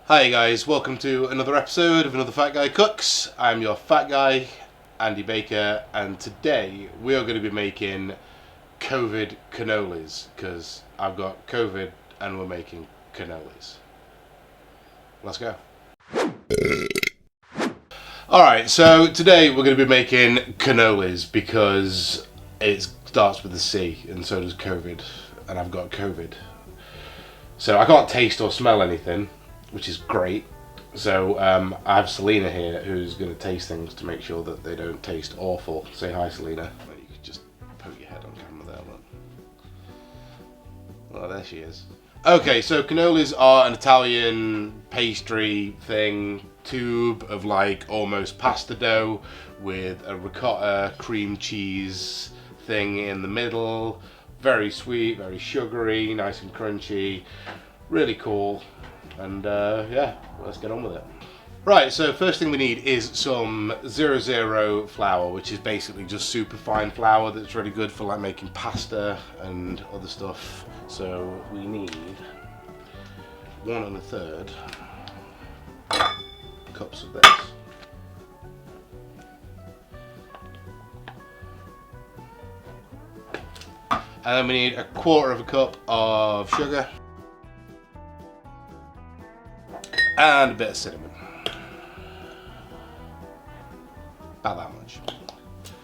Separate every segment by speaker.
Speaker 1: Hi guys, welcome to another episode of Another Fat Guy Cooks. I'm your fat guy, Andy Baker, and today we are going to be making COVID cannolis because I've got COVID and we're making cannolis. Let's go. Alright, so today we're going to be making cannolis because it starts with a C and so does COVID, and I've got COVID. So I can't taste or smell anything, which is great. So I have Celina here who's going to taste things to make sure that they don't taste awful. Say hi, Celina. Well, you could just poke your head on camera there, look. Oh, there she is. Okay, so cannolis are an Italian pastry thing, tube of like almost pasta dough with a ricotta cream cheese thing in the middle. Very sweet, very sugary, nice and crunchy, really cool. And yeah, let's get on with it. Right, so first thing we need is some 00 flour, which is basically just super fine flour that's really good for like making pasta and other stuff. So we need 1 1/3 cups of this. And then we need 1/4 cup of sugar. And a bit of cinnamon. About that much.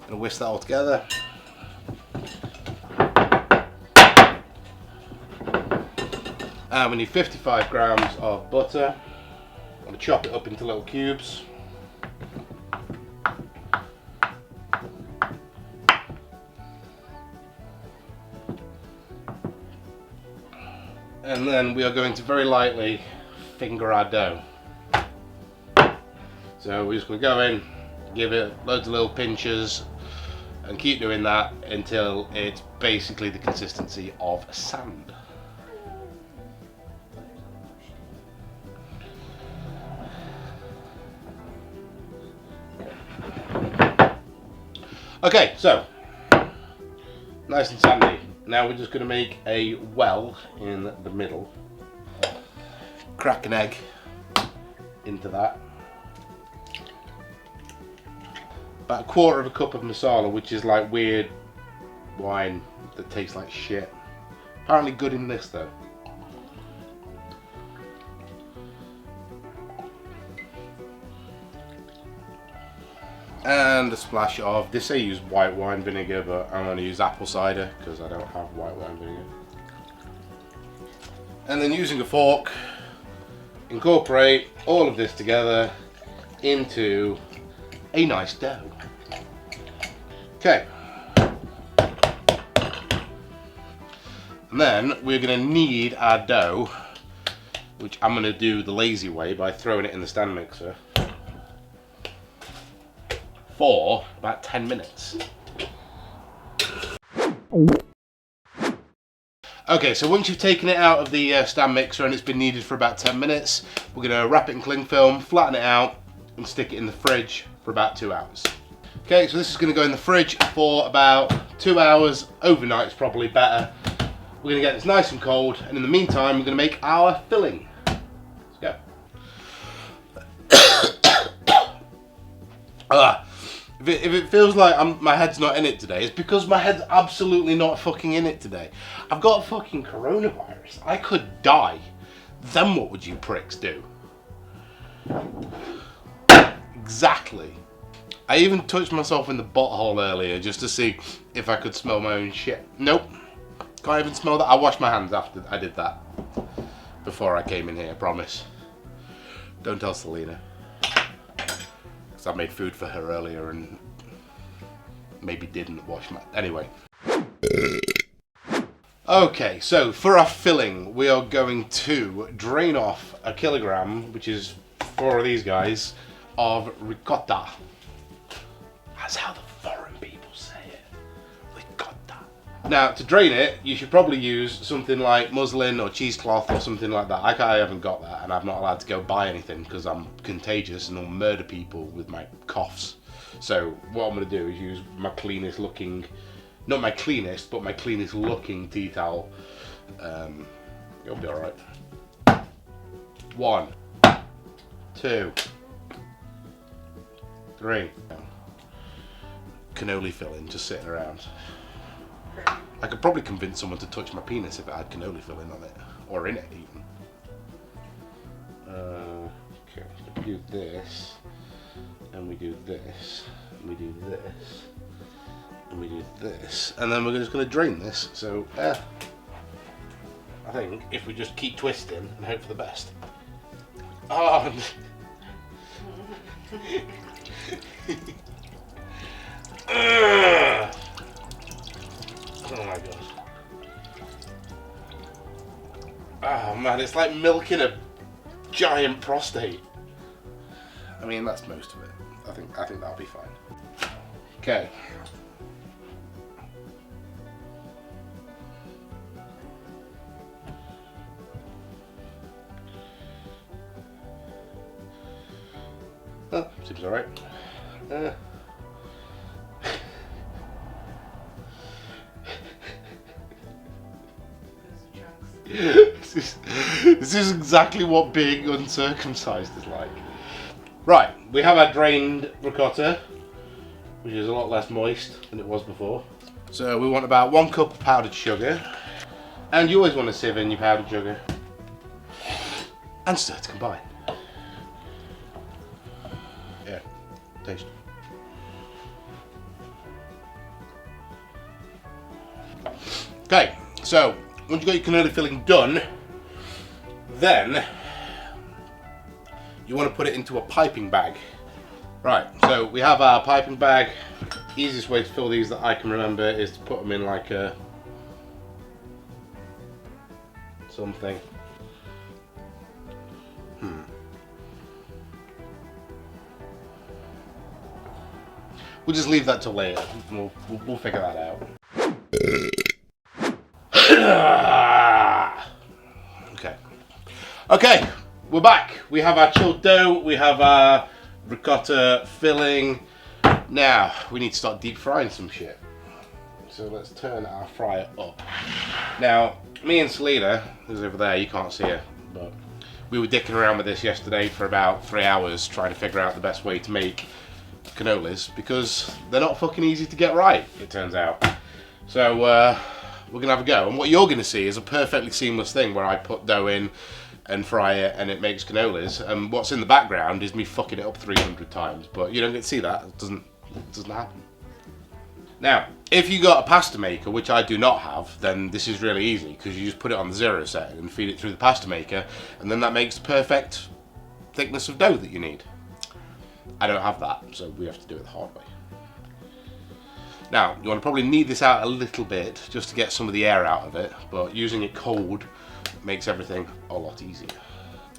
Speaker 1: Gonna whisk that all together. And we need 55 grams of butter. I'm gonna chop it up into little cubes. And then we are going to very lightly finger our dough. So we're just going to go in, give it loads of little pinches and keep doing that until it's basically the consistency of sand. Okay, so nice and sandy. Now we're just going to make a well in the middle. Crack an egg into that. About 1/4 cup of Marsala, which is like weird wine that tastes like shit. Apparently good in this though. And a splash of, this I use white wine vinegar, but I'm going to use apple cider because I don't have white wine vinegar. And then using a fork, incorporate all of this together into a nice dough. Okay. And then we're going to knead our dough, which I'm going to do the lazy way by throwing it in the Standmixer for about 10 minutes. Okay, so once you've taken it out of the stand mixer and it's been kneaded for about 10 minutes, we're going to wrap it in cling film, flatten it out, and stick it in the fridge for about 2 hours. Okay, so this is going to go in the fridge for about 2 hours. Overnight's probably better. We're going to get this nice and cold, and in the meantime, we're going to make our filling. Let's go. If it feels like my head's not in it today, it's because my head's absolutely not fucking in it today. I've got fucking coronavirus. I could die. Then what would you pricks do? Exactly. I even touched myself in the butthole earlier just to see if I could smell my own shit. Nope. Can't even smell that. I washed my hands after I did that. Before I came in here, I promise. Don't tell Celina. I made food for her earlier and maybe didn't wash my... Anyway. Okay, so for our filling, we are going to drain off 1 kilogram, which is 4 of these guys, of ricotta. That's how the foreign people say it. Ricotta. Now, to drain it, you should probably use something like muslin or cheesecloth or something like that. I haven't got that, and I'm not allowed to go buy anything because I'm contagious and I'll murder people with my coughs. So what I'm going to do is use my cleanest looking, not my cleanest, but my cleanest looking tea towel. You'll be alright. 1, 2, 3. Cannoli filling just sitting around. I could probably convince someone to touch my penis if it had cannoli filling on it, or in it even. Okay, so we do this, and we do this, and we do this, and we do this, and then we're just going to drain this. So I think if we just keep twisting and hope for the best. Oh. Oh my god. Oh man, it's like milking a giant prostate. I mean, that's most of it. I think that'll be fine. Okay. Oh, seems alright. This is exactly what being uncircumcised is like. Right, we have our drained ricotta, which is a lot less moist than it was before. So we want about 1 cup of powdered sugar, and you always want to sieve in your powdered sugar and stir to combine. Yeah, taste. Okay, so once you've got your cannoli filling done, then you want to put it into a piping bag. Right, so we have our piping bag. Easiest way to fill these that I can remember is to put them in like a something. We'll just leave that till later. We'll figure that out. Okay, we're back. We have our chilled dough, we have our ricotta filling. Now, we need to start deep frying some shit. So let's turn our fryer up. Now, me and Celina, who's over there, you can't see her, but we were dicking around with this yesterday for about 3 hours trying to figure out the best way to make cannolis, because they're not fucking easy to get right, it turns out. So, we're gonna have a go. And what you're gonna see is a perfectly seamless thing where I put dough in and fry it and it makes cannolis, and what's in the background is me fucking it up 300 times, but you don't get to see that. It doesn't happen. Now, if you got a pasta maker, which I do not have, then this is really easy, because you just put it on the 0 setting and feed it through the pasta maker, and then that makes the perfect thickness of dough that you need. I don't have that, so we have to do it the hard way. Now, you want to probably knead this out a little bit just to get some of the air out of it, but using it cold makes everything a lot easier.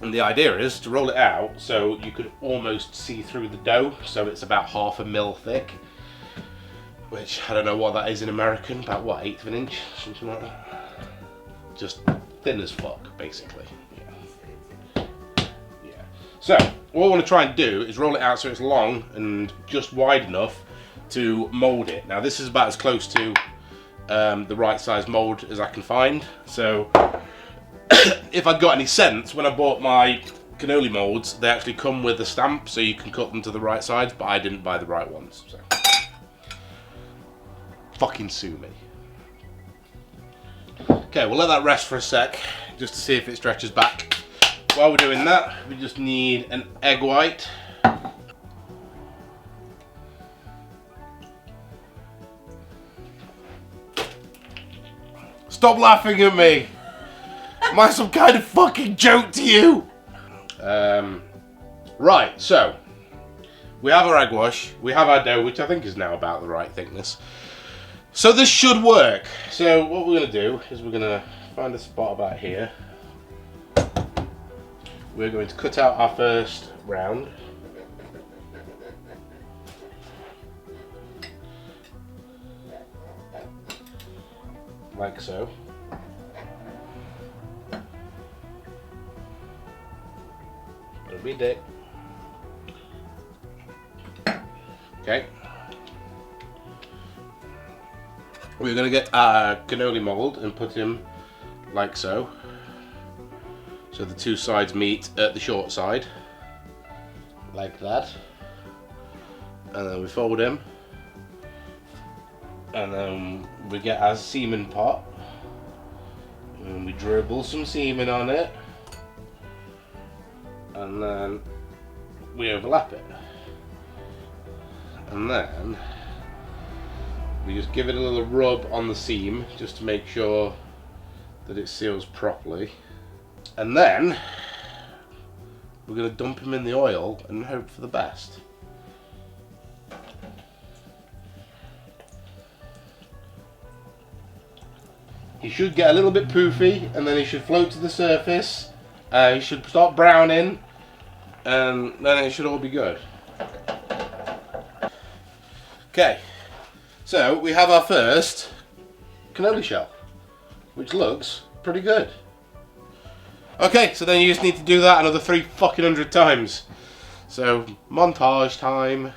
Speaker 1: And the idea is to roll it out so you could almost see through the dough, so it's about 1/2 mil thick, which I don't know what that is in American, about what, 1/8 of an inch, something like that. Just thin as fuck, basically. Yeah. So what I want to try and do is roll it out so it's long and just wide enough to mold it. Now this is about as close to the right size mold as I can find, so if I'd got any sense, when I bought my cannoli molds, they actually come with a stamp so you can cut them to the right size, but I didn't buy the right ones, so fucking sue me. Okay, we'll let that rest for a sec just to see if it stretches back. While we're doing that, we just need an egg white. Stop laughing at me! Am I some kind of fucking joke to you? Right, so we have our egg wash, we have our dough, which I think is now about the right thickness. So this should work. So what we're going to do is we're going to find a spot about here. We're going to cut out our first round. Like so. Don't be a dick. Okay. We're going to get our cannoli mold and put him like so. So the two sides meet at the short side. like that. And then we fold him. And then we get our semen pot. And we dribble some semen on it. And then we overlap it. And then we just give it a little rub on the seam just to make sure that it seals properly. And then we're going to dump him in the oil and hope for the best. He should get a little bit poofy and then he should float to the surface. He should start browning and then it should all be good. Okay, so we have our first cannoli shell, which looks pretty good. Okay, so then you just need to do that another 300 times. So, montage time.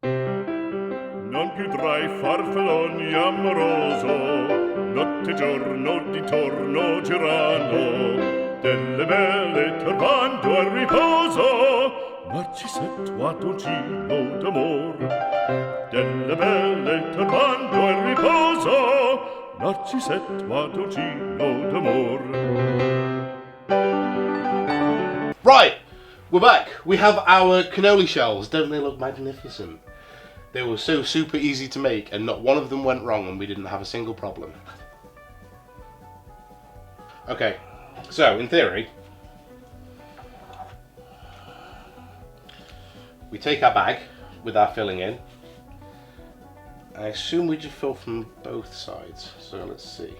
Speaker 2: Non più tra I farfalloni amoroso, notte giorno di torno girano, delle belle turbando al riposo, Narcisetto Adolgino d'amor. Delle belle turbando al riposo, Narcisetto Adolgino d'amor.
Speaker 1: Right, we're back. We have our cannoli shells. Don't they look magnificent? They were so super easy to make and not one of them went wrong and we didn't have a single problem. Okay, so in theory, we take our bag with our filling in. I assume we just fill from both sides, so let's see.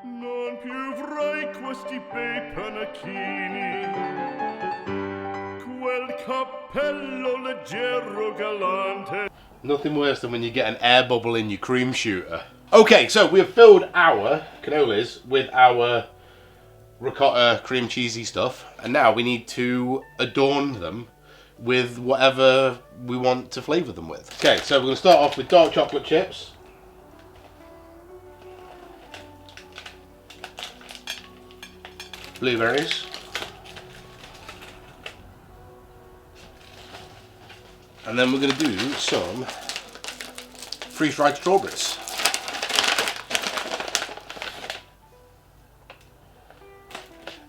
Speaker 2: Non più avrai questi bei panacchini, quel cappello leggero galante.
Speaker 1: Nothing worse than when you get an air bubble in your cream shooter. Okay, so we have filled our cannolis with our ricotta cream cheesy stuff, and now we need to adorn them with whatever we want to flavour them with. Okay, so we're going to start off with dark chocolate chips. Blueberries. And then we're going to do some freeze-dried strawberries.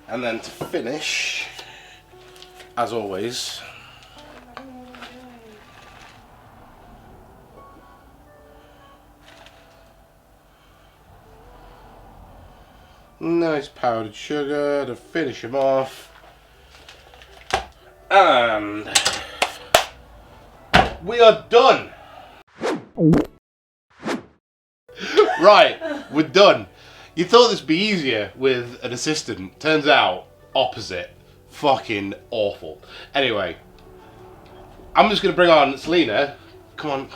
Speaker 1: And then to finish, as always, nice powdered sugar to finish them off. And we are done. Right, we're done. You thought this would be easier with an assistant. Turns out, opposite. Fucking awful. Anyway, I'm just going to bring on Celina. Come on.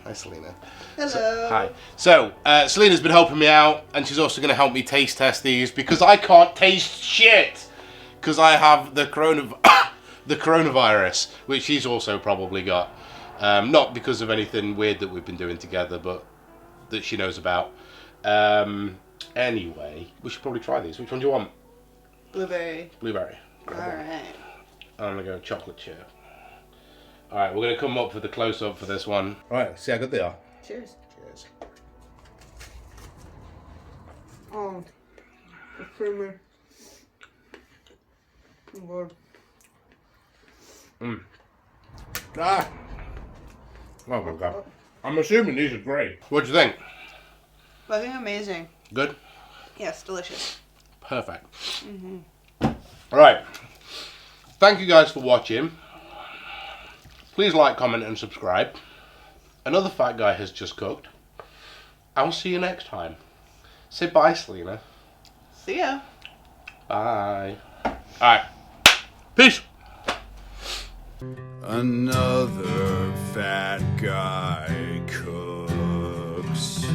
Speaker 1: Hi, Celina.
Speaker 3: Hello.
Speaker 1: Hi. So, Celina's been helping me out, and she's also going to help me taste test these, because I can't taste shit! Because I have the coronavirus, which she's also probably got. Not because of anything weird that we've been doing together, but that she knows about. Anyway, we should probably try these. Which one do you want?
Speaker 3: Blueberry.
Speaker 1: Blueberry.
Speaker 3: Alright.
Speaker 1: I'm gonna go chocolate chip. Alright, we're gonna come up for the close-up for this one. Alright, see how good they are.
Speaker 3: Cheers.
Speaker 1: Cheers.
Speaker 3: Oh, the creamy. Good.
Speaker 1: Ah! Oh my god. I'm assuming these are great. What do you think?
Speaker 3: Fucking amazing.
Speaker 1: Good?
Speaker 3: Yes, delicious.
Speaker 1: Perfect. Alright. Thank you guys for watching. Please like, comment and subscribe. Another fat guy has just cooked. I'll see you next time. Say bye, Celina.
Speaker 3: See ya.
Speaker 1: Bye. Alright. Peace.
Speaker 4: Another fat guy cooks.